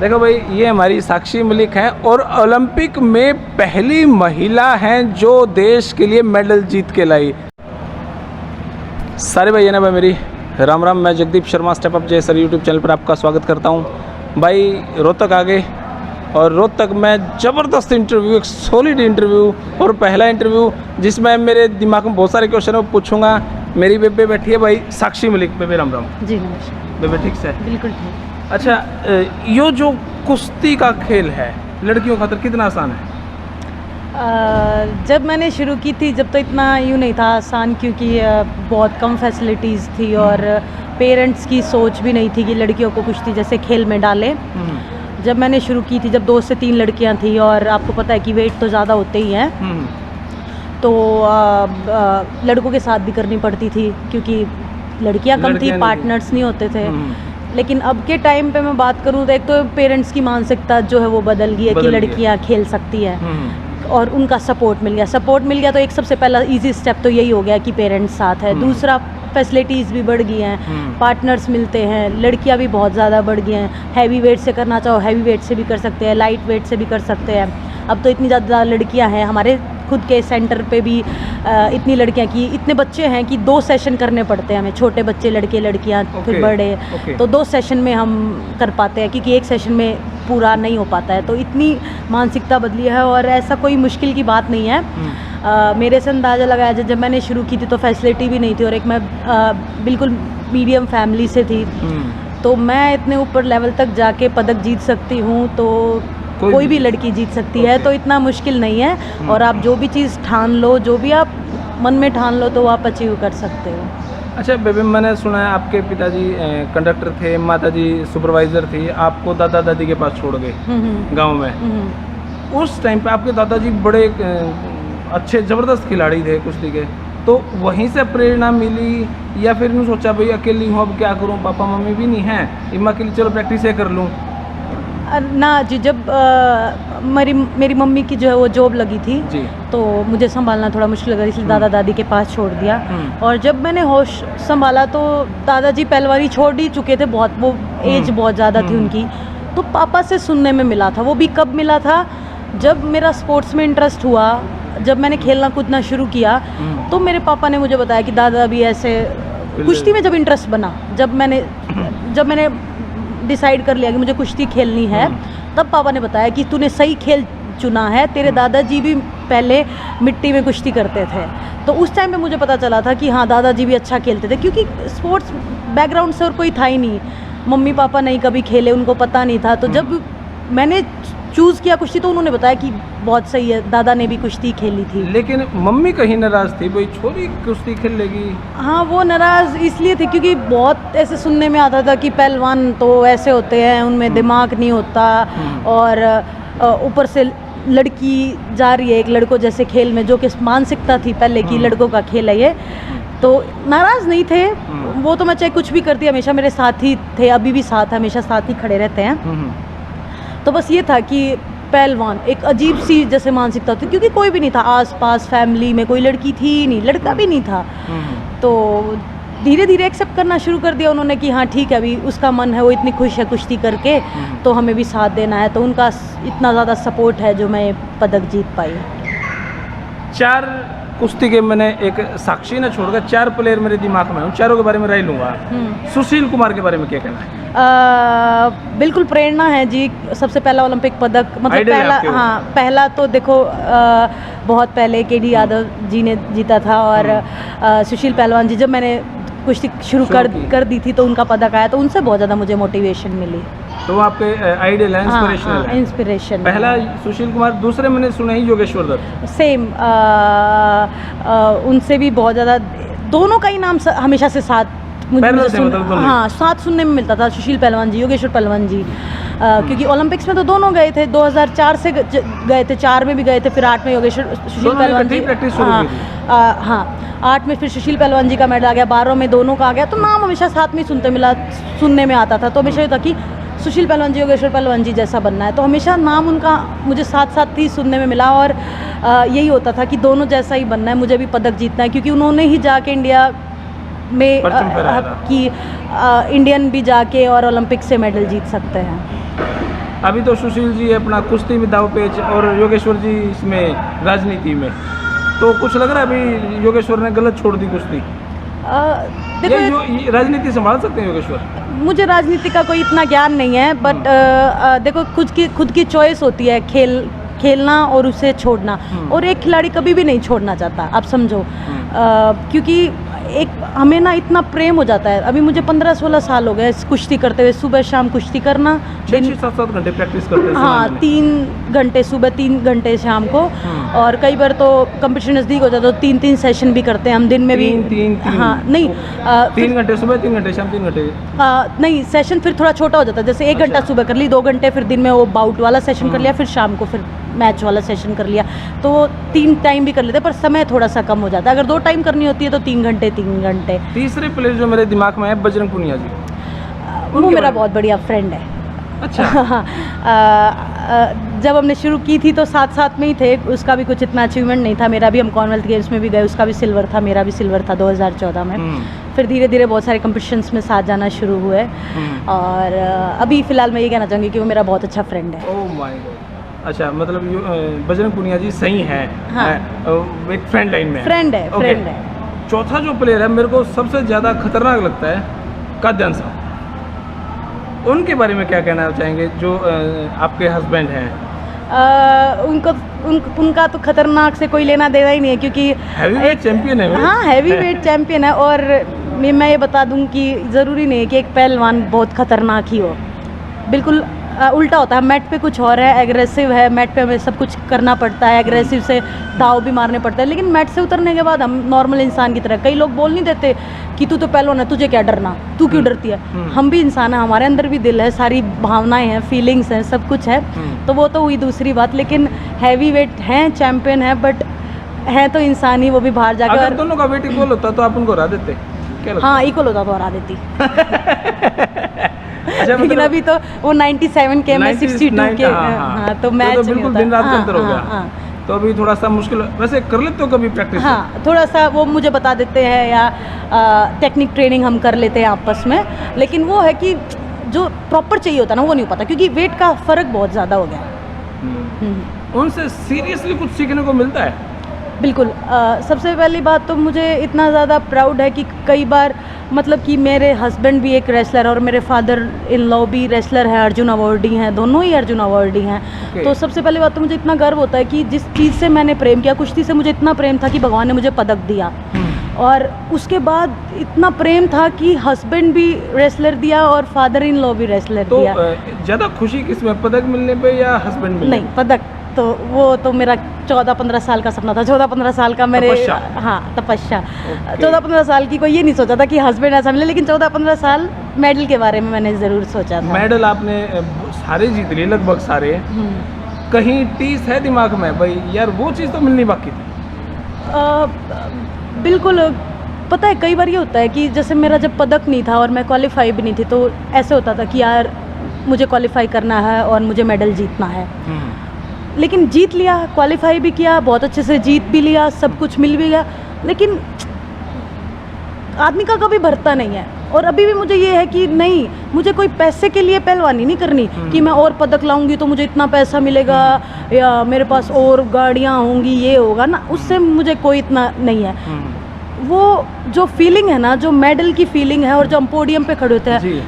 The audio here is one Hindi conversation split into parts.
देखो भाई, ये हमारी साक्षी मलिक हैं और ओलंपिक में पहली महिला हैं जो देश के लिए मेडल जीत के लाई। सारे भाई ना भाई मेरी राम राम। मैं जगदीप शर्मा स्टेप अप जय सर यूट्यूब चैनल पर आपका स्वागत करता हूँ। भाई रोहतक आ गए और रोहतक में ज़बरदस्त इंटरव्यू, एक सॉलिड इंटरव्यू और पहला इंटरव्यू जिसमें मेरे दिमाग में बहुत सारे क्वेश्चन है पूछूंगा। मेरी बेबे बैठी है भाई साक्षी मलिक। बेबे राम राम। जी नमस्कार। बेबे ठीक से? बिल्कुल ठीक। अच्छा, ये जो कुश्ती का खेल है लड़कियों खातर कितना आसान है? जब मैंने शुरू की थी जब तो इतना यूँ नहीं था आसान, क्योंकि बहुत कम फैसिलिटीज़ थी और पेरेंट्स की सोच भी नहीं थी कि लड़कियों को कुश्ती जैसे खेल में डालें। जब मैंने शुरू की थी जब 2 से 3 लड़कियां थी और आपको पता है कि वेट तो ज़्यादा होते ही हैं, तो लड़कों के साथ भी करनी पड़ती थी क्योंकि लड़कियां कम थी, पार्टनर्स नहीं होते थे। लेकिन अब के टाइम पे मैं बात करूँ तो एक तो पेरेंट्स की मानसिकता जो है वो बदल गई है कि लड़कियां खेल सकती हैं और उनका सपोर्ट मिल गया तो एक सबसे पहला इजी स्टेप तो यही हो गया कि पेरेंट्स साथ है। दूसरा, फैसिलिटीज़ भी बढ़ गई हैं, पार्टनर्स मिलते हैं, लड़कियां भी बहुत ज़्यादा बढ़ गई हैं। हैवी वेट से करना चाहो हैवी वेट से भी कर सकते हैं, लाइट वेट से भी कर सकते हैं। अब तो इतनी ज़्यादा लड़कियां हैं हमारे खुद के सेंटर पे भी, इतनी लड़कियां कि इतने बच्चे हैं कि 2 सेशन करने पड़ते हैं हमें, छोटे बच्चे लड़के लड़कियां फिर बड़े। तो 2 सेशन में हम कर पाते हैं क्योंकि एक सेशन में पूरा नहीं हो पाता है। तो इतनी मानसिकता बदली है और ऐसा कोई मुश्किल की बात नहीं है। मेरे से अंदाज़ा लगाया जाए जब मैंने शुरू की थी तो फैसिलिटी भी नहीं थी और एक मैं बिल्कुल मीडियम फैमिली से थी, तो मैं इतने ऊपर लेवल तक जाके पदक जीत सकती हूँ तो कोई भी लड़की जीत सकती है। तो इतना मुश्किल नहीं है और आप जो भी चीज़ ठान लो, जो भी आप मन में ठान लो तो आप अचीव कर सकते हो। अच्छा बेबी, मैंने सुना है आपके पिताजी कंडक्टर थे, माताजी सुपरवाइज़र थी, आपको दादा दादी के पास छोड़ गए गांव में। उस टाइम पे आपके दादाजी बड़े अच्छे ज़बरदस्त खिलाड़ी थे कुश्ती के, तो वहीं से प्रेरणा मिली या फिर इन्होंने सोचा भाई अकेली हूँ अब क्या करूँ, पापा मम्मी भी नहीं हैं, इम्मा के लिए चलो प्रैक्टिस कर लूँ? ना जी, जब मेरी मम्मी की जो है वो जॉब लगी थी जी, तो मुझे संभालना थोड़ा मुश्किल लगा, इसलिए दादा दादी के पास छोड़ दिया। और जब मैंने होश संभाला तो दादाजी पहलवानी छोड़ ही चुके थे, बहुत वो एज बहुत ज़्यादा थी उनकी। तो पापा से सुनने में मिला था, वो भी कब मिला था जब मेरा स्पोर्ट्स में इंटरेस्ट हुआ, जब मैंने खेलना कूदना शुरू किया तो मेरे पापा ने मुझे बताया कि दादा भी ऐसे कुश्ती में जब इंटरेस्ट बना, जब मैंने डिसाइड कर लिया कि मुझे कुश्ती खेलनी है, तब पापा ने बताया कि तूने सही खेल चुना है, तेरे दादाजी भी पहले मिट्टी में कुश्ती करते थे। तो उस टाइम पे मुझे पता चला था कि हाँ दादाजी भी अच्छा खेलते थे, क्योंकि स्पोर्ट्स बैकग्राउंड से और कोई था ही नहीं, मम्मी पापा नहीं कभी खेले, उनको पता नहीं था। तो जब मैंने चूज़ किया कुश्ती तो उन्होंने बताया कि बहुत सही है, दादा ने भी कुश्ती खेली थी। लेकिन मम्मी कहीं नाराज़ थी, भाई छोरी कुश्ती खेल लेगी? हाँ, वो नाराज़ इसलिए थे क्योंकि बहुत ऐसे सुनने में आता था कि पहलवान तो ऐसे होते हैं, उनमें दिमाग नहीं होता और ऊपर से लड़की जा रही है एक लड़कों जैसे खेल में, जो कि मानसिकता थी पहले की लड़कों का खेल है ये। तो नाराज़ नहीं थे वो, तो मैं चाहे कुछ भी करती हमेशा मेरे साथ ही थे, अभी भी साथ, हमेशा साथ ही खड़े रहते हैं। तो बस ये था कि पहलवान एक अजीब सी जैसे मानसिकता थी, क्योंकि कोई भी नहीं था आसपास, फैमिली में कोई लड़की थी ही नहीं, लड़का भी नहीं था। तो धीरे धीरे एक्सेप्ट करना शुरू कर दिया उन्होंने कि हाँ ठीक है, अभी उसका मन है, वो इतनी खुश है कुश्ती करके, तो हमें भी साथ देना है। तो उनका इतना ज़्यादा सपोर्ट है जो मैं पदक जीत पाई। 4 कुश्ती के मैंने एक साक्षी ने छोड़कर 4 प्लेयर मेरे दिमाग में, उन चारों के बारे में राय लूँगा। सुशील कुमार के बारे में क्या कहना है? बिल्कुल प्रेरणा है जी। सबसे पहला ओलंपिक पदक, मतलब पहला तो देखो बहुत पहले केडी यादव जी ने जीता था और सुशील पहलवान जी, जब मैंने कुश्ती शुरू कर दी थी तो उनका पदक आया, तो उनसे बहुत ज़्यादा मुझे मोटिवेशन मिली। तो आपके आइडियल है, इंस्पिरेशनल है? इंस्पिरेशन। पहला सुशील कुमार, दूसरे मैंने सुना ही योगेश्वर दत्त। सेम, उनसे भी बहुत ज़्यादा, दोनों का ही नाम हमेशा से साथ हाँ साथ सुनने में मिलता था, सुशील पहलवान जी, योगेश्वर पहलवान जी, क्योंकि ओलंपिक्स में तो दोनों गए थे, 2004 से गए थे, 4 में भी गए थे, फिर 8 में योगेश्वर सुशील पहलवान जी, हाँ 8 में फिर सुशील पहलवान जी का मेडल आ गया, 12 में दोनों का आ गया। तो नाम हमेशा साथ में सुनने में आता था, तो हमेशा ये था कि सुशील पहलवान जी योगेश्वर पहलवान जी जैसा बनना है, तो हमेशा नाम उनका मुझे साथ साथ ही सुनने में मिला और यही होता था कि दोनों जैसा ही बनना है, मुझे भी पदक जीतना है, क्योंकि उन्होंने ही जाके इंडिया में कि इंडियन भी जाके और ओलंपिक से मेडल जीत सकते हैं। अभी तो सुशील जी अपना कुश्ती में दाव पेच और योगेश्वर जी इसमें राजनीति में, तो कुछ लग रहा है अभी योगेश्वर ने गलत छोड़ दी कुश्ती, देखो ये राजनीति संभाल सकते हैं योगेश्वर? मुझे राजनीति का कोई इतना ज्ञान नहीं है, बट देखो खुद की चॉइस होती है, खेलना और उसे छोड़ना, और एक खिलाड़ी कभी भी नहीं छोड़ना चाहता, आप समझो। क्योंकि एक हमें ना इतना प्रेम हो जाता है। अभी मुझे 15-16 साल हो गए कुश्ती करते हुए, सुबह शाम कुश्ती करना, 6-7 घंटे प्रैक्टिस करते हैं। हाँ, 3 घंटे सुबह, 3 घंटे शाम को, और कई बार तो कंपटीशन नज़दीक हो जाता है तो 3-3 सेशन भी करते हैं हम दिन में भी। तीन हाँ नहीं, 3 घंटे सुबह, 3 घंटे शाम, 3 घंटे नहीं, सेशन फिर थोड़ा छोटा हो जाता है, जैसे 1 घंटा सुबह कर ली, 2 घंटे फिर दिन में वो बाउट वाला सेशन कर लिया, फिर शाम को फिर मैच वाला सेशन कर लिया, तो 3 टाइम भी कर लेते हैं, पर समय थोड़ा सा कम हो जाता है। अगर 2 टाइम करनी होती है तो 3 घंटे 3 घंटे। तीसरे प्लेयर जो मेरे दिमाग में है बजरंग पुनिया जी, वो मेरा बहुत बढ़िया फ्रेंड है। अच्छा। जब हमने शुरू की थी तो साथ साथ में ही थे, उसका भी कुछ इतना अचीवमेंट नहीं था, मेरा भी, हम कॉमनवेल्थ गेम्स में भी गए, उसका भी सिल्वर था, मेरा भी सिल्वर था 2014 में। फिर धीरे धीरे बहुत सारे कॉम्पिटिशन्स में साथ जाना शुरू हुए, और अभी फ़िलहाल मैं ये कहना चाहूँगी कि वो मेरा बहुत अच्छा फ्रेंड है। Oh my God. अच्छा, मतलब बजरंग पुनिया जी सही है। हाँ। एक फ्रेंड लाइन में फ्रेंड है, फ्रेंड है। चौथा जो प्लेयर है मेरे को सबसे ज़्यादा खतरनाक लगता है, काद्यान साहब। उनके बारे में क्या कहना चाहेंगे, जो आपके हस्बैंड हैं? उनका तो खतरनाक से कोई लेना देना ही नहीं है, क्योंकि हैवीवेट चैंपियन है। हाँ, हैवीवेट चैंपियन है, और मैं ये बता दूं कि ज़रूरी नहीं है कि एक पहलवान बहुत खतरनाक ही हो, बिल्कुल उल्टा होता है। मैट पे कुछ और है, एग्रेसिव है, मैट पे हमें सब कुछ करना पड़ता है, एग्रेसिव से दाव भी मारने पड़ते हैं, लेकिन मैट से उतरने के बाद हम नॉर्मल इंसान की तरह, कई लोग बोल नहीं देते कि तू तो पहलवान है, तुझे क्या डरना, तू क्यों डरती है। हम भी इंसान हैं, हमारे अंदर भी दिल है, सारी भावनाएं हैं, फीलिंग्स हैं, सब कुछ है, तो वो तो हुई दूसरी बात। लेकिन हैवी वेट हैं, चैंपियन है, बट हैं तो इंसान ही, वो भी बाहर जाकर। अगर दोनों का वेट इक्वल होता तो आप उनको हरा देते? क्या लगता है? हाँ, इक्वल होता तो हरा देती। अच्छा, लेकिन अभी तो वो 97 के, मैं 62 के। हाँ, तो मैच तो बिल्कुल दिन रात का अंतर हो गया। तो अभी थोड़ा सा मुश्किल, वैसे कर लेते हो कभी प्रैक्टिस? हाँ, थोड़ा सा वो मुझे बता देते हैं, या टेक्निक ट्रेनिंग हम कर लेते हैं आपस में, लेकिन वो है कि जो प्रॉपर चाहिए होता है ना, वो नहीं हो पाता, क्योंकि वेट का फ़र्क बहुत ज़्यादा हो गया। उनसे सीरियसली कुछ सीखने को मिलता है? बिल्कुल। सबसे पहली बात तो मुझे इतना ज़्यादा प्राउड है कि कई बार, मतलब कि मेरे हस्बैंड भी एक रेसलर है और मेरे फादर इन लॉ भी रेसलर है, अर्जुन अवार्डी हैं, दोनों ही अर्जुन अवार्डी हैं। तो सबसे पहली बात तो मुझे इतना गर्व होता है कि जिस चीज़ से मैंने प्रेम किया, कुश्ती से मुझे इतना प्रेम था कि भगवान ने मुझे पदक दिया, और उसके बाद इतना प्रेम था कि हस्बैंड भी रेसलर दिया और फादर इन लॉ भी रेसलर दिया। ज़्यादा खुशी किसमें, पदक मिलने पे या हस्बैंड मिलने? नहीं, पदक तो वो तो मेरा 14-15 साल का सपना था। 14-15 साल का मेरे, हाँ, तपस्या। 14-15 साल की कोई ये नहीं सोचा था कि हस्बैंड ऐसा मिले, लेकिन 14-15 साल मेडल के बारे में मैंने ज़रूर सोचा था। मेडल आपने सारे जीत लिए, लगभग सारे। कहीं टीस है दिमाग में भाई यार वो चीज़ तो मिलनी बाकी थी? बिल्कुल। पता है, कई बार ये होता है कि जैसे मेरा जब पदक नहीं था और मैं क्वालिफाई भी नहीं थी, तो ऐसे होता था कि यार मुझे क्वालिफाई करना है और मुझे मेडल जीतना है। लेकिन जीत लिया, क्वालिफाई भी किया, बहुत अच्छे से जीत भी लिया, सब कुछ मिल भी गया, लेकिन आदमी का कभी भरता नहीं है। और अभी भी मुझे ये है कि नहीं, मुझे कोई पैसे के लिए पहलवानी नहीं करनी कि मैं और पदक लाऊंगी तो मुझे इतना पैसा मिलेगा, या मेरे पास और गाड़ियाँ होंगी, ये होगा ना, उससे मुझे कोई इतना नहीं है। वो जो फीलिंग है ना, जो मेडल की फीलिंग है, और जो हम पोडियम पे खड़े होते हैं,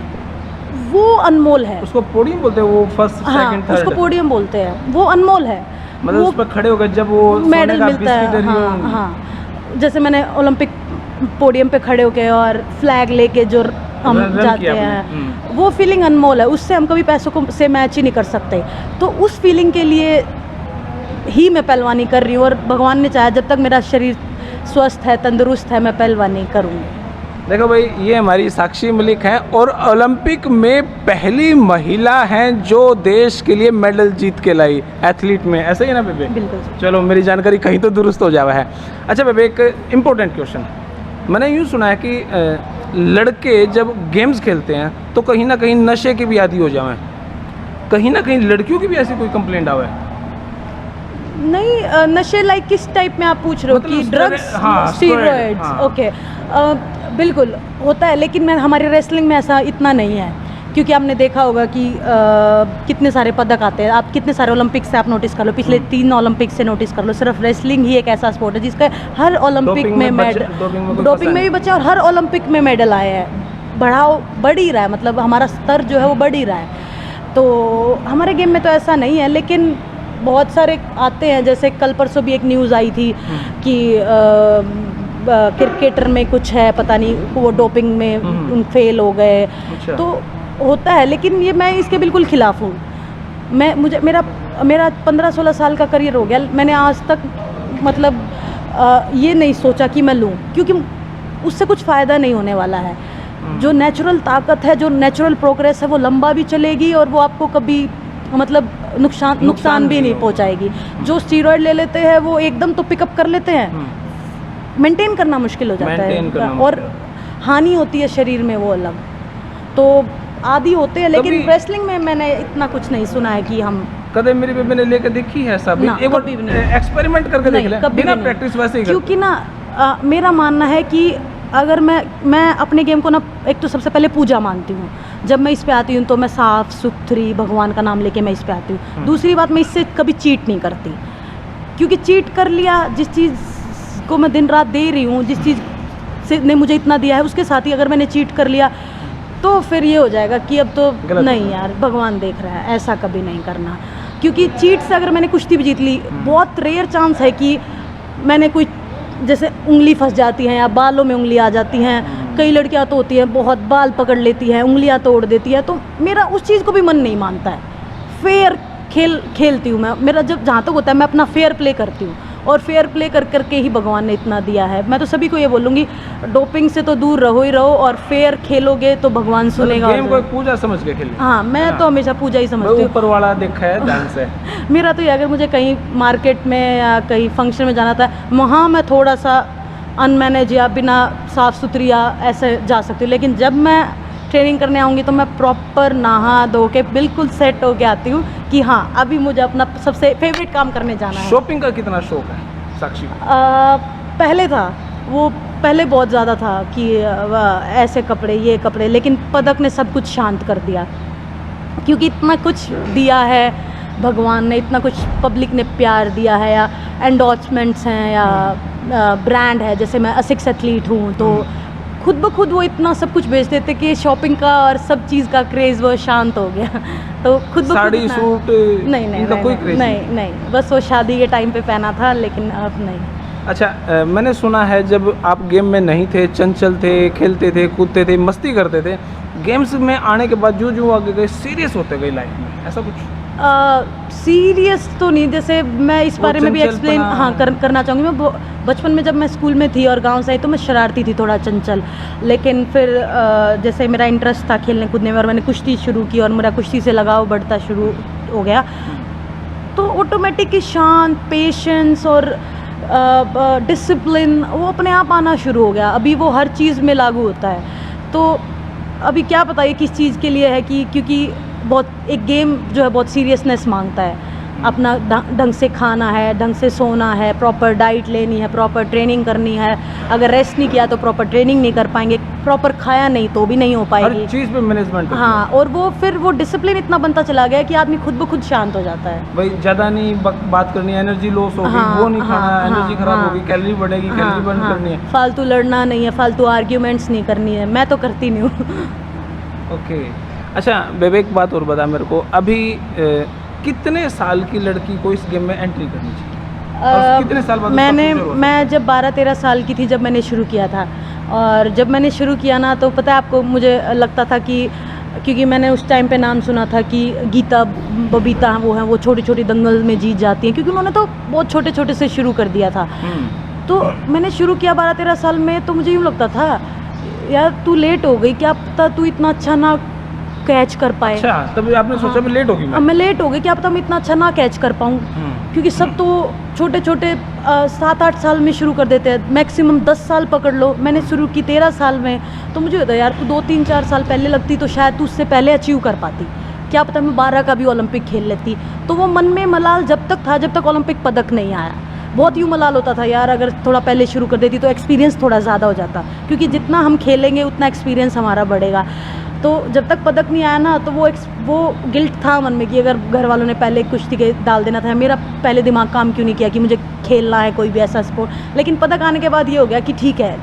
वो अनमोल है। उसको पोडियम बोलते हैं, वो फर्स्ट सेकंड थर्ड, उसको पोडियम बोलते हैं, वो अनमोल है। मतलब उस पर खड़े हो गए जब वो मेडल मिलता है। हाँ, हाँ। जैसे मैंने ओलंपिक पोडियम पे खड़े होके और फ्लैग लेके जो हम जाते हैं, वो फीलिंग अनमोल है, उससे हम कभी पैसों को से मैच ही नहीं कर सकते। तो उस फीलिंग के लिए ही मैं पहलवानी कर रही हूँ, और भगवान ने चाहा जब तक मेरा शरीर स्वस्थ है, तंदुरुस्त है, मैं पहलवानी करूँगी। देखो भाई, ये हमारी साक्षी मलिक हैं और ओलंपिक में पहली महिला हैं जो देश के लिए मेडल जीत के लाई एथलीट में, ऐसे ही ना बेबे? बिल्कुल। चलो, मेरी जानकारी कहीं तो दुरुस्त हो जावा है। अच्छा बेबे, एक इम्पोर्टेंट क्वेश्चन, मैंने यूँ सुना है कि लड़के जब गेम्स खेलते हैं तो कहीं ना कहीं नशे के भी आदी हो जाए, कहीं ना कहीं लड़कियों की भी ऐसी कोई कंप्लेंट आवे? नहीं, नशे लाइक किस टाइप में आप पूछ रहे हो? कि ड्रग्स, स्टीरॉइड्स? ओके, बिल्कुल होता है, लेकिन हमारी रेसलिंग में ऐसा इतना नहीं है, क्योंकि आपने देखा होगा कि कितने सारे पदक आते हैं, आप कितने सारे ओलंपिक्स से आप नोटिस कर लो, पिछले 3 ओलंपिक्स से नोटिस कर लो, सिर्फ रेसलिंग ही एक ऐसा स्पोर्ट है जिसका हर ओलंपिक में मेडल, डोपिंग में भी बचे और हर ओलंपिक में मेडल आए हैं। बढ़ ही रहा है, मतलब हमारा स्तर जो है वो बढ़ ही रहा है। तो हमारे गेम में तो ऐसा नहीं है, लेकिन बहुत सारे आते हैं, जैसे कल परसों भी एक न्यूज़ आई थी कि क्रिकेटर में कुछ है, पता नहीं वो डोपिंग में फेल हो गए। अच्छा। तो होता है, लेकिन ये मैं इसके बिल्कुल खिलाफ हूँ। मेरा 15-16 साल का करियर हो गया, मैंने आज तक मतलब ये नहीं सोचा कि मैं लूँ, क्योंकि उससे कुछ फ़ायदा नहीं होने वाला है। जो नेचुरल ताकत है, जो नेचुरल प्रोग्रेस है, वो लंबा भी चलेगी और वो आपको कभी मतलब नुकसान भी नहीं पहुंचाएगी। जो स्टीरॉयड ले लेते हैं वो एकदम तो पिकअप कर लेते हैं, मेंटेन करना मुश्किल हो जाता है और हानि होती है शरीर में, वो अलग। तो आदि होते हैं, लेकिन रेसलिंग में मैंने इतना कुछ नहीं सुना है कि हम कदे मेरी बेबी ने लेके देखी है सब, एक बार एक्सपेरिमेंट करके देख ले, बिना प्रैक्टिस वैसे ही। क्योंकि ना मेरा मानना है कि अगर मैं अपने गेम को ना, एक तो सबसे पहले पूजा मानती हूँ। जब मैं इस पे आती हूँ तो मैं साफ़ सुथरी भगवान का नाम लेके मैं इस पे आती हूँ। दूसरी बात, मैं इससे कभी चीट नहीं करती, क्योंकि चीट कर लिया, जिस चीज़ को मैं दिन रात दे रही हूँ, जिस चीज़ से ने मुझे इतना दिया है, उसके साथ ही अगर मैंने चीट कर लिया तो फिर ये हो जाएगा कि अब तो नहीं यार, भगवान देख रहा है, ऐसा कभी नहीं करना। क्योंकि चीट से अगर मैंने कुश्ती भी जीत ली, बहुत रेयर चांस है कि मैंने कोई, जैसे उंगली फंस जाती हैं या बालों में उंगली आ जाती हैं। कई लड़कियां तो होती हैं बहुत बाल पकड़ लेती हैं, उंगलियां तोड़ देती है, तो मेरा उस चीज़ को भी मन नहीं मानता है। फेयर खेलती हूँ मैं, मेरा जब जहाँ तक होता है मैं अपना फेयर प्ले करती हूँ, और फेयर प्ले करके ही भगवान ने इतना दिया है। मैं तो सभी को ये बोलूँगी, डोपिंग से तो दूर रहो ही रहो, और फेयर खेलोगे तो भगवान सुनेगा। गेम को पूजा समझ के खेले। हाँ, मैं तो हमेशा पूजा ही समझती हूँ। ऊपर वाला देखा है ध्यान से। मेरा तो ये, अगर मुझे कहीं मार्केट में या कहीं फंक्शन में जाना था, वहाँ मैं थोड़ा सा अनमैनेज या बिना साफ़ सुथरी या ऐसे जा सकती हूँ, लेकिन जब मैं ट्रेनिंग करने आऊँगी तो मैं प्रॉपर नहा धो के बिल्कुल सेट होके आती हूँ कि हाँ, अभी मुझे अपना सबसे फेवरेट काम करने जाना है। शॉपिंग का कितना शौक है साक्षी? पहले था, वो पहले बहुत ज़्यादा था कि ऐसे कपड़े, ये कपड़े, लेकिन पदक ने सब कुछ शांत कर दिया, क्योंकि इतना कुछ दिया है भगवान ने, इतना कुछ पब्लिक ने प्यार दिया है, या एंडोर्समेंट्स हैं, या ब्रांड है, जैसे मैं असिक्स एथलीट हूँ, तो खुद ब खुद वो इतना सब कुछ बेच देते कि शॉपिंग का और सब चीज़ का क्रेज़ वो शांत हो गया। तो खुद ब खुद साड़ी सूट नहीं, कोई क्रेज़ नहीं, बस वो शादी के टाइम पे पहना था, लेकिन अब नहीं। अच्छा, मैंने सुना है जब आप गेम में नहीं थे, चंचल थे, खेलते थे, कूदते थे, मस्ती करते थे, गेम्स में आने के बाद जो आगे गए सीरियस होते गए लाइफ में, ऐसा कुछ? सीरियस तो नहीं, जैसे मैं इस बारे में भी एक्सप्लेन करना चाहूँगी। मैं बचपन में जब मैं स्कूल में थी और गांव से आई तो मैं शरारती थी, थोड़ा चंचल, लेकिन फिर जैसे मेरा इंटरेस्ट था खेलने कूदने में और मैंने कुश्ती शुरू की और मेरा कुश्ती से लगाव बढ़ता शुरू हो गया, तो ऑटोमेटिक ही शांत, पेशेंस और डिसिप्लिन वो अपने आप आना शुरू हो गया। अभी वो हर चीज़ में लागू होता है। तो अभी क्या पता ये किस चीज़ के लिए है, कि क्योंकि बहुत एक गेम जो है बहुत सीरियसनेस मांगता है, अपना ढंग से खाना है, ढंग से सोना है, प्रॉपर डाइट लेनी है, प्रॉपर ट्रेनिंग करनी है। अगर रेस्ट नहीं किया तो प्रॉपर ट्रेनिंग नहीं कर पाएंगे, प्रॉपर खाया नहीं तो भी नहीं हो पाएगी, हर चीज़ पे मैनेजमेंट। हाँ, और वो फिर वो डिसिप्लिन इतना बनता चला गया कि आदमी खुद ब खुद शांत हो जाता है। भाई ज़्यादा नहीं बात करनी, एनर्जी लॉस होगी, वो नहीं खाना, एनर्जी खराब होगी, कैलोरी बढ़ेगी, कैलोरी बर्न करनी है, फालतू लड़ना नहीं है, फालतू आर्ग्यूमेंट्स नहीं करनी है, मैं तो करती नहीं हूँ। ओके, अच्छा बेबे, एक बात और बता मेरे को, अभी कितने साल की लड़की को इस गेम में एंट्री करनी चाहिए और कितने साल बाद? मैं जब 12-13 साल की थी जब मैंने शुरू किया था, और जब मैंने शुरू किया ना तो पता है आपको, मुझे लगता था कि क्योंकि मैंने उस टाइम पे नाम सुना था कि गीता बबीता वो हैं, वो छोटी छोटी दंगल में जीत जाती हैं, क्योंकि उन्होंने तो बहुत छोटे छोटे से शुरू कर दिया था। तो मैंने शुरू किया 12-13 साल में, तो मुझे यूँ लगता था यार तू लेट हो गई, क्या पता तू इतना अच्छा ना कैच कर पाए। अच्छा, तब आपने सोचा मैं लेट होगी? मैं लेट हो गई, क्या पता मैं इतना अच्छा ना कैच कर पाऊँ, क्योंकि सब तो छोटे छोटे 7-8 साल में शुरू कर देते हैं, मैक्सिमम 10 साल पकड़ लो। मैंने शुरू की 13 साल में, तो मुझे होता यार तू 2-3-4 साल पहले लगती तो शायद तू उससे पहले अचीव कर पाती, क्या पता मैं 12 का भी ओलंपिक खेल लेती। तो वो मन में मलाल जब तक था, जब तक ओलंपिक पदक नहीं आया। बहुत यूँ मलाल होता था यार अगर थोड़ा पहले शुरू कर देती तो एक्सपीरियंस थोड़ा ज़्यादा हो जाता, क्योंकि जितना हम खेलेंगे उतना एक्सपीरियंस हमारा बढ़ेगा। तो जब तक पदक नहीं आया ना, तो वो गिल्ट था मन में कि अगर घर वालों ने पहले कुश्ती के डाल देना था, मेरा पहले दिमाग काम क्यों नहीं किया कि मुझे खेलना है कोई भी ऐसा स्पोर्ट। लेकिन पदक आने के बाद ये हो गया कि ठीक है,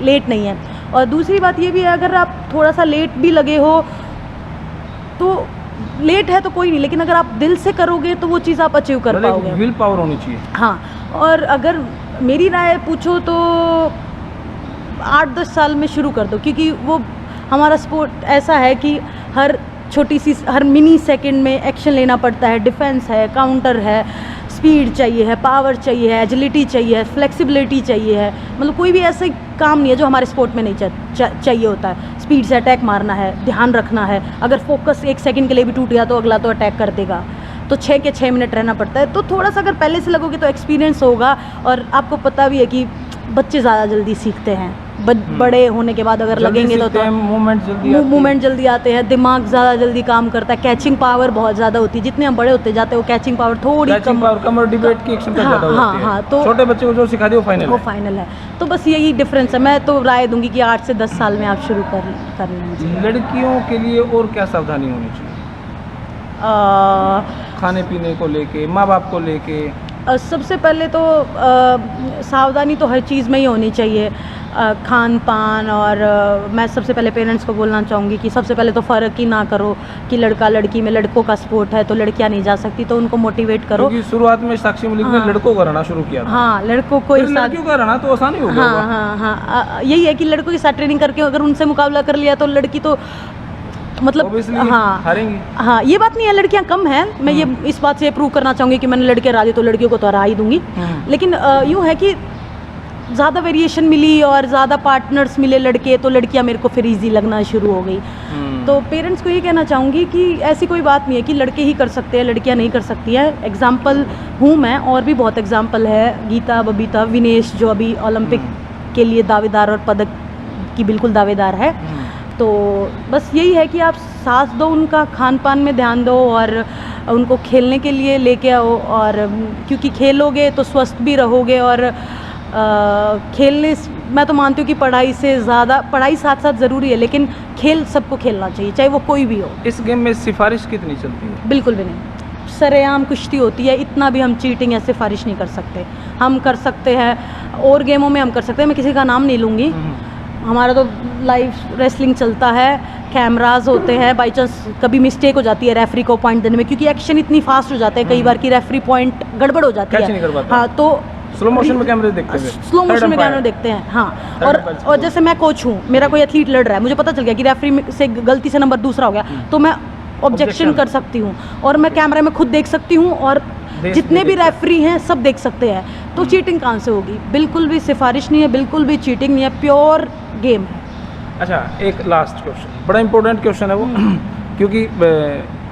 लेट नहीं है। और दूसरी बात ये भी है, अगर आप थोड़ा सा लेट भी लगे हो तो लेट है तो कोई नहीं, लेकिन अगर आप दिल से करोगे तो वो चीज़ आप अचीव कर पाओगे। विल पावर होनी चाहिए। हाँ, और अगर मेरी राय पूछो तो 8-10 साल में शुरू कर दो, क्योंकि वो हमारा स्पोर्ट ऐसा है कि हर छोटी सी हर मिनी सेकंड में एक्शन लेना पड़ता है। डिफेंस है, काउंटर है, स्पीड चाहिए है, पावर चाहिए है, एजिलिटी चाहिए है, फ्लेक्सिबिलिटी चाहिए है। मतलब कोई भी ऐसे काम नहीं है जो हमारे स्पोर्ट में नहीं चाहिए होता है। स्पीड से अटैक मारना है, ध्यान रखना है, अगर फोकस 1 सेकंड के लिए भी टूट गया तो अगला तो अटैक कर देगा, तो 6 के 6 मिनट रहना पड़ता है। तो थोड़ा सा अगर पहले से लगोगे तो एक्सपीरियंस होगा। और आपको पता भी है कि बच्चे ज़्यादा जल्दी सीखते हैं, बड़े होने के बाद अगर लगेंगे तो मूवमेंट जल्दी आते हैं, दिमाग ज़्यादा जल्दी काम करता है, कैचिंग पावर बहुत ज़्यादा होती है। जितने हम बड़े होते जाते हैं वो कैचिंग पावर थोड़ी कम और डिबेट की क्षमता ज़्यादा होती है। हाँ, तो छोटे बच्चे को जो सिखा दिया वो फाइनल है। तो बस यही डिफरेंस है। मैं तो राय दूंगी कि 8 से 10 साल में आप शुरू कर लेना चाहिए। लड़कियों के लिए और क्या सावधानी होनी चाहिए? खाने पीने को लेके, माँ बाप को लेके? सबसे पहले तो सावधानी तो हर चीज़ में ही होनी चाहिए, खान पान। और मैं सबसे पहले पेरेंट्स को बोलना चाहूँगी कि सबसे पहले तो फ़र्क ही ना करो कि लड़का लड़की में, लड़कों का स्पोर्ट है तो लड़कियाँ नहीं जा सकती, तो उनको मोटिवेट करो। क्योंकि शुरुआत में साक्षी मलिक ने लड़कों का रहना शुरू किया था। हाँ, लड़कों को लड़कियों का रहना तो आसानी हो गया। हाँ, यही है कि लड़कों के साथ ट्रेनिंग करके अगर उनसे मुकाबला कर लिया तो लड़की तो मतलब हारेंगी। हाँ, ये बात नहीं है लड़कियां कम हैं। मैं ये इस बात से प्रूव करना चाहूँगी कि मैंने लड़के हरा दिए तो लड़कियों को तो हरा ही दूंगी। लेकिन यूँ है कि ज़्यादा वेरिएशन मिली और ज़्यादा पार्टनर्स मिले लड़के, तो लड़कियां मेरे को फिर ईजी लगना शुरू हो गई। तो पेरेंट्स को ये कहना चाहूँगी कि ऐसी कोई बात नहीं है कि लड़के ही कर सकते हैं, लड़कियां नहीं कर सकती है। एग्जाम्पल हूँ मैं, और भी बहुत एग्जाम्पल है। गीता, बबीता, विनेश जो अभी ओलंपिक के लिए दावेदार और पदक की बिल्कुल दावेदार है। तो बस यही है कि आप साथ दो, उनका खान पान में ध्यान दो और उनको खेलने के लिए लेके आओ। और क्योंकि खेलोगे तो स्वस्थ भी रहोगे। और खेलने, मैं तो मानती हूँ कि पढ़ाई से ज़्यादा, पढ़ाई साथ साथ ज़रूरी है, लेकिन खेल सबको खेलना चाहिए, चाहे वो कोई भी हो। इस गेम में सिफारिश कितनी चलती है? बिल्कुल भी नहीं, सरेआम कुश्ती होती है। इतना भी हम चीटिंग या सिफारिश नहीं कर सकते। हम कर सकते हैं और गेमों में हम कर सकते हैं, मैं किसी का नाम नहीं लूँगी। हमारा तो लाइव रेसलिंग चलता है, कैमराज होते हैं, बाई चांस कभी मिस्टेक हो जाती है रेफरी को पॉइंट देने में, क्योंकि एक्शन इतनी फास्ट हो जाता है कई बार कि रेफरी पॉइंट गड़बड़ हो जाती है। हाँ, तो स्लो मोशन में कैमरे देखते हैं, स्लो मोशन में कैमरे देखते हैं। हाँ, और जैसे मैं कोच हूँ, मेरा कोई एथलीट लड़ रहा है, मुझे पता चल गया कि रेफरी से गलती से नंबर दूसरा हो गया, तो मैं ऑब्जेक्शन कर सकती हूँ और मैं कैमरे में खुद देख सकती हूँ और जितने भी रेफरी हैं सब देख सकते हैं। तो चीटिंग कहाँ से होगी? बिल्कुल भी सिफारिश नहीं है, बिल्कुल भी चीटिंग नहीं है, प्योर गेम है। अच्छा, एक लास्ट क्वेश्चन, बड़ा इंपॉर्टेंट क्वेश्चन है वो क्योंकि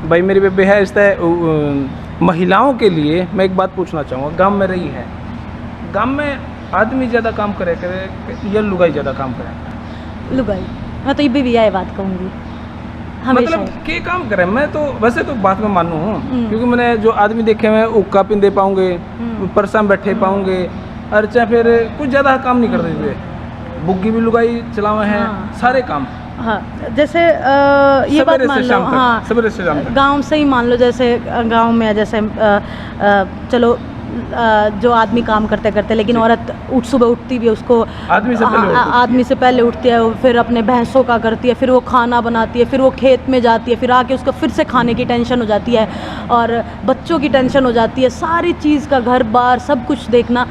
भाई मेरी बेबे है, इस तरह महिलाओं के लिए मैं एक बात पूछना चाहूँगा। गांव में रही है, गांव में आदमी ज़्यादा काम करे या लुगाई ज़्यादा काम करे? लुगाई। मैं तो ये भी यह बात कहूँगी, मतलब के काम करे। मैं तो वैसे तो बात में मानू हूँ, क्योंकि मैंने जो आदमी देखे हुए उक्का पिंदे पाऊंगे, परसा बैठे पाऊंगे, और चाहे फिर कुछ ज़्यादा काम नहीं कर देते। बुग्गी भी लुगाई चलावे हैं, सारे काम। हाँ, जैसे ये बात मान लो, हाँ, गांव से ही मान लो, जैसे गांव में जैसे चलो जो आदमी काम करते करते, लेकिन औरत सुबह उठती भी है, उसको आदमी से पहले उठती है, फिर अपने भैंसों का करती है, फिर वो खाना बनाती है, फिर वो खेत में जाती है, फिर आके उसको फिर से खाने की टेंशन हो जाती है और बच्चों की टेंशन हो जाती है, सारी चीज़ का, घर बार सब कुछ देखना।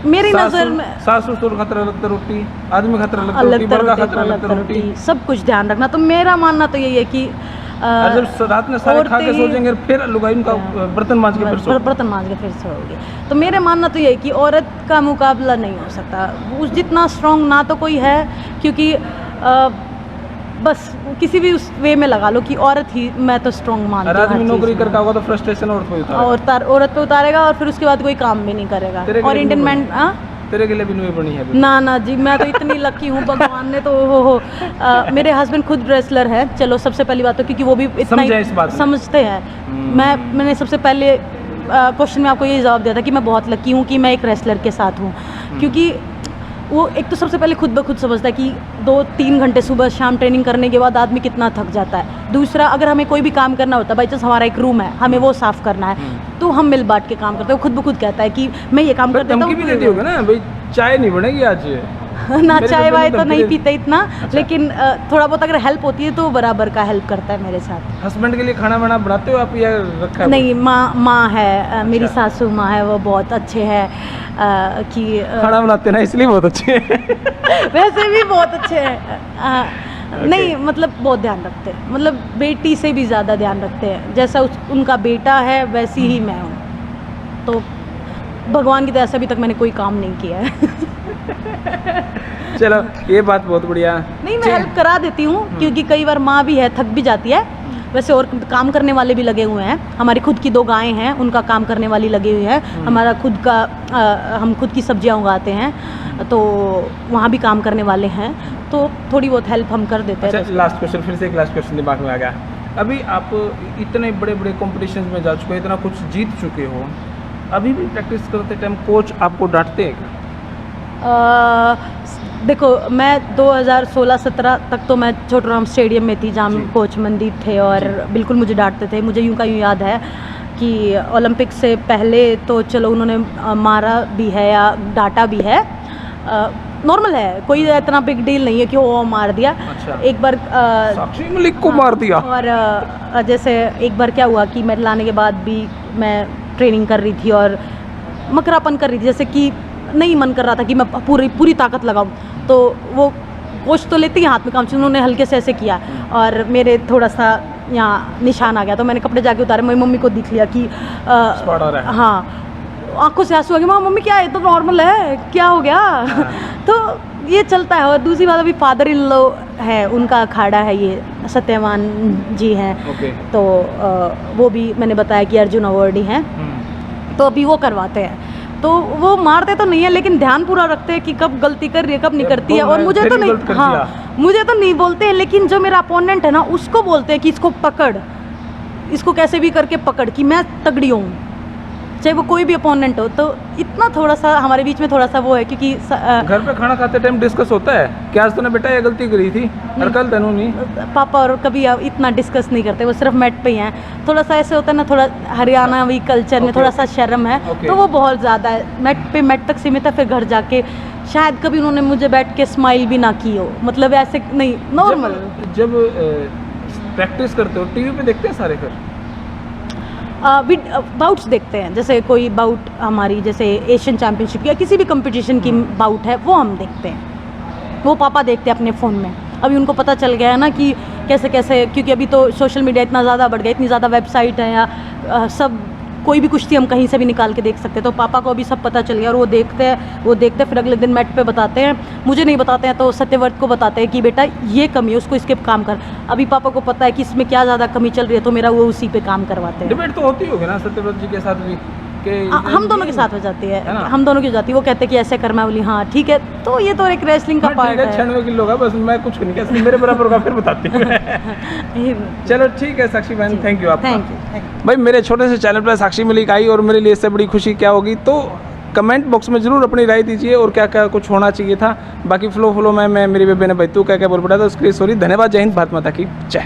मेरी नज़र में सासू ससुर खतरा लगता रोटी, आदमी खतरा लगता रोटी, बड़का खतरा लगता रोटी, सब कुछ ध्यान रखना। तो मेरा मानना तो यही है कि जब रात में सारे खा के सो जाएंगे, फिर लुगाई उनका बर्तन मांज के फिर सोओगे। तो मेरा मानना तो यही कि औरत का मुकाबला नहीं हो सकता, उस जितना स्ट्रॉन्ग ना तो कोई है, क्योंकि बस किसी भी उस वे में लगा लो कि औरत ही, मैं तो स्ट्रॉन्ग मानती हूँ। आदमी नौकरी करता होगा तो फ्रस्ट्रेशन औरत पे उतारेगा और फिर उसके बाद कोई काम भी नहीं करेगा। और इंडियन मैन तेरे के लिए भी नहीं बनी है? ना जी, मैं तो इतनी लकी हूँ, भगवान ने तो मेरे हस्बैंड खुद रेसलर है। चलो सबसे पहली बात तो क्योंकि वो भी इतना ही समझते हैं। मैंने सबसे पहले क्वेश्चन में आपको ये जवाब दिया था कि मैं बहुत लकी हूँ कि मैं एक रेसलर के साथ हूँ, क्योंकि वो एक तो सबसे पहले खुद ब खुद समझता है कि 2-3 घंटे सुबह शाम ट्रेनिंग करने के बाद आदमी कितना थक जाता है। दूसरा, अगर हमें कोई भी काम करना होता है, बाई चांस हमारा एक रूम है, हमें वो साफ़ करना है, तो हम मिल बांट के काम करते हैं। वो खुद ब खुद कहता है कि मैं ये काम कर देता हूँ। धमकी भी देती होगी ना भाई, चाय नहीं बनेगी आज ना, चाय वाय तो नहीं पीते इतना। अच्छा। लेकिन थोड़ा बहुत अगर हेल्प होती है तो बराबर का हेल्प करता है मेरे साथ। हस्बैंड के लिए खाना वाना बनाते हो आप या रखा है? नहीं, माँ है, मेरी सासू माँ है, वो बहुत अच्छे हैं कि खाना बनाते ना, इसलिए बहुत अच्छे हैं। वैसे भी बहुत अच्छे हैं। नहीं, मतलब बहुत ध्यान रखते हैं, मतलब बेटी से भी ज़्यादा ध्यान रखते हैं। जैसा उनका बेटा है वैसी ही मैं हूँ। तो भगवान की दया से अभी तक मैंने कोई काम नहीं किया है। चलो, ये बात बहुत बढ़िया। नहीं, मैं हेल्प करा देती हूँ, क्योंकि कई बार माँ भी है, थक भी जाती है। वैसे और काम करने वाले भी लगे हुए हैं। हमारी खुद की 2 गायें हैं, उनका काम करने वाली लगी हुई है। हमारा खुद का हम खुद की सब्जियां उगाते हैं, तो वहाँ भी काम करने वाले हैं, तो थोड़ी बहुत हेल्प हम कर देते हैं। अच्छा, लास्ट क्वेश्चन, फिर से एक लास्ट क्वेश्चन दिमाग में आ गया। अभी आप इतने बड़े बड़े कॉम्पिटिशन में जा चुके हो, इतना कुछ जीत चुके हो, अभी भी प्रैक्टिस करते टाइम कोच आपको डांटते हैं क्या? देखो, मैं 2016-17 तक तो मैं छोटूराम स्टेडियम में थी, जहाँ कोच मनदीप थे और बिल्कुल मुझे डांटते थे। मुझे यूँ का यूँ याद है कि ओलंपिक से पहले तो चलो उन्होंने मारा भी है या डांटा भी है, नॉर्मल है, कोई इतना बिग डील नहीं है कि वो मार दिया। अच्छा। एक बार साक्षी मलिक को मार दिया। और जैसे एक बार क्या हुआ कि मेडल लाने के बाद भी मैं ट्रेनिंग कर रही थी और मकरापन कर रही थी, जैसे कि नहीं मन कर रहा था कि मैं पूरी ताकत लगाऊं, तो वो कोच तो लेते ही हाथ में काम से, उन्होंने हल्के से ऐसे किया और मेरे थोड़ा सा यहाँ निशान आ गया। तो मैंने कपड़े जाके उतारे, मेरी मम्मी को दिख लिया कि हाँ, आंखों से आंसू आ गए, मम्मी क्या है, तो नॉर्मल है, क्या हो गया? तो ये चलता है। और दूसरी बात, अभी फादर इन लॉ है, उनका अखाड़ा है, ये सत्यवान जी हैं। तो वो भी मैंने बताया कि अर्जुन अवार्डी हैं, तो अभी वो करवाते हैं। तो वो मारते तो नहीं है, लेकिन ध्यान पूरा रखते हैं कि कब गलती कर रही है, कब नहीं करती है। और मुझे तो नहीं, हाँ, मुझे तो नहीं बोलते हैं, लेकिन जो मेरा अपोनेंट है ना, उसको बोलते हैं कि इसको पकड़, इसको कैसे भी करके पकड़, कि मैं तगड़ी हूँ, चाहे वो कोई भी अपोनेंट हो। तो इतना थोड़ा सा हमारे बीच में थोड़ा सा वो है, क्योंकि घर पे खाना खाते टाइम डिस्कस होता है कि आज तूने बेटा ये गलती करी थी और कल तनु नहीं। पापा और कभी इतना डिस्कस नहीं करते, वो सिर्फ मैट पे ही हैं। थोड़ा सा ऐसे होता है ना, थोड़ा हरियाणवी कल्चर में थोड़ा सा शर्म है, तो वो बहुत ज़्यादा है। मैट तक सीमित है, फिर घर जाके शायद कभी उन्होंने मुझे बैठ के स्माइल भी ना की हो, मतलब ऐसे नहीं, नॉर्मल। जब प्रैक्टिस करते हो, टीवी पे देखते हैं सारे फिर बाउट्स देखते हैं, जैसे कोई बाउट हमारी, जैसे एशियन चैम्पियनशिप या किसी भी कंपटीशन की बाउट है, वो हम देखते हैं। वो पापा देखते हैं अपने फ़ोन में। अभी उनको पता चल गया है ना कि कैसे कैसे, क्योंकि अभी तो सोशल मीडिया इतना ज़्यादा बढ़ गया, इतनी ज़्यादा वेबसाइट है या सब, कोई भी कुश्ती हम कहीं से भी निकाल के देख सकते हैं। तो पापा को अभी सब पता चल गया और वो देखते हैं, फिर अगले दिन मैट पे बताते हैं। मुझे नहीं बताते हैं तो सत्यव्रत को बताते हैं कि बेटा ये कमी है, उसको इसके काम कर। अभी पापा को पता है कि इसमें क्या ज़्यादा कमी चल रही है, तो मेरा वो उसी पे काम करवाते हैं। डिबेट तो होती होगी ना सत्यव्रत जी के साथ भी? हम दोनों के साथ हो जाती है, हम दोनों की हो जाती है। वो कहते हैं कि ऐसे करना, बोली हाँ ठीक है। तो ये तो एक रेसलिंग का पार्ट है। 96 किलो का, बस मैं कुछ नहीं कह, मेरे बराबर का फिर बताती हूँ। चलो ठीक है साक्षी बहन, थैंक यू आपका। भाई मेरे छोटे से चैनल पर साक्षी मलिक आई और मेरे लिए इससे बड़ी खुशी क्या होगी, तो कमेंट बॉक्स में जरूर अपनी राय दीजिए और क्या क्या कुछ होना चाहिए था। बाकी फ्लो में मैं मेरी बेबे ने भाई तू क्या क्या बोल पड़ा था, उसके लिए सॉरी, धन्यवाद। जय हिंद, भारत माता की जय।